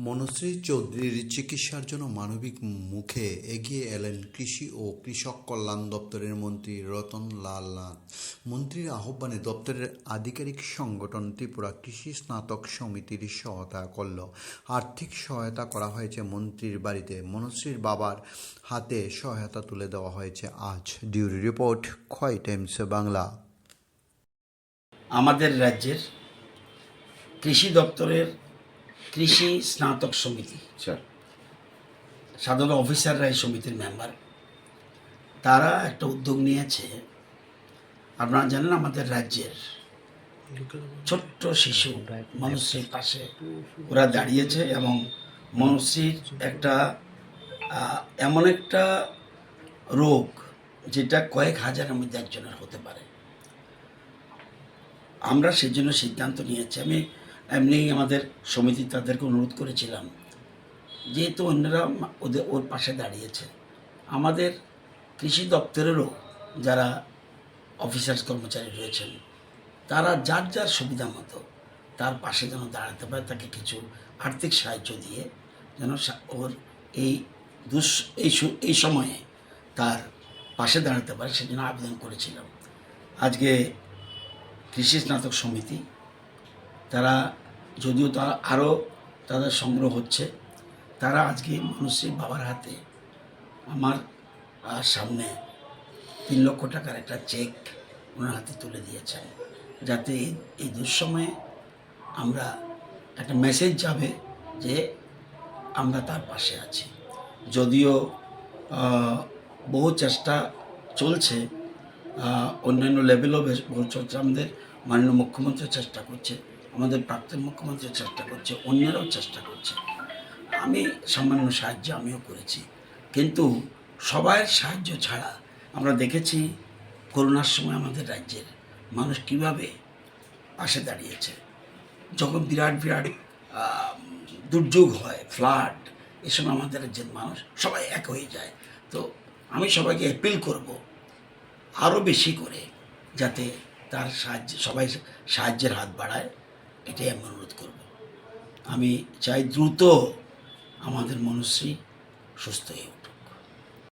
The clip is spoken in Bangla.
মনুশ্রী চৌধুরীর চিকিৎসার জন্য মানবিক মুখে এগিয়ে এলেন কৃষি ও কৃষক কল্যাণ দপ্তরের মন্ত্রী রতন লাল নাথ। মন্ত্রীর আহ্বানে দপ্তরের আধিকারিক সংগঠন ত্রিপুরা কৃষি স্নাতক সমিতির সহায়তা করল। আর্থিক সহায়তা করা হয়েছে মন্ত্রীর বাড়িতে। মনুশ্রীর বাবার হাতে সহায়তা তুলে দেওয়া হয়েছে আজ। ডিউরি রিপোর্ট, খোয়াই টাইমস বাংলা। আমাদের রাজ্যের কৃষি দপ্তরের কৃষি স্নাতক সমিতি, সাধারণ অফিসাররা এই সমিতির মেম্বার, তারা একটা উদ্যোগ নিয়েছে। আপনারা জানেন আমাদের রাজ্যের ছোট্ট শিশু মনুশ্রীর পাশে ওরা দাঁড়িয়েছে এবং মনুশ্রীর একটা এমন একটা রোগ যেটা কয়েক হাজারের মধ্যে একজনের হতে পারে। আমরা সেই জন্য সিদ্ধান্ত নিয়েছি। আমি এমনি আমাদের সমিতি তাদেরকে অনুরোধ করেছিলাম, যেহেতু অন্যরা ওর পাশে দাঁড়িয়েছে, আমাদের কৃষি দপ্তরেরও যারা অফিসার্স কর্মচারী রয়েছেন তারা যার যার সুবিধা মতো তার পাশে যেন দাঁড়াতে পারে, তাকে কিছু আর্থিক সাহায্য দিয়ে যেন ওর এই সময়ে তার পাশে দাঁড়াতে পারে, সেজন্য আবেদন করেছিলাম। আজকে কৃষি স্নাতক সমিতি তারা, যদিও তারা আরও তাদের সংগ্রহ হচ্ছে, তারা আজকে মনুশ্রীর বাবার হাতে আমার সামনে 3 লক্ষ টাকার একটা চেক ওনার হাতে তুলে দিয়েছেন, যাতে এই দুঃসময়ে আমরা একটা মেসেজ যাবে যে আমরা তার পাশে আছি। যদিও বহু চেষ্টা চলছে, অন্যান্য লেভেলও বহু চলছে। আমাদের মাননীয় মুখ্যমন্ত্রী চেষ্টা করছে, আমাদের প্রাক্তন মুখ্যমন্ত্রী চেষ্টা করছে, অন্যরাও চেষ্টা করছে। আমি সামান্য সাহায্য আমিও করেছি, কিন্তু সবার সাহায্য ছাড়া আমরা দেখেছি করোনার সময় আমাদের রাজ্যের মানুষ কীভাবে পাশে দাঁড়িয়েছে। যখন বিরাট বিরাট দুর্যোগ হয়, ফ্লাড, এ সময় আমাদের রাজ্যের মানুষ সবাই এক হয়ে যায়। তো আমি সবাইকে অ্যাপিল করব আরও বেশি করে যাতে তার সবাই সাহায্যের হাত বাড়ায়, এটাই আমি অনুরোধ করব। আমি চাই দ্রুত আমাদের মনুশ্রী সুস্থ হয়ে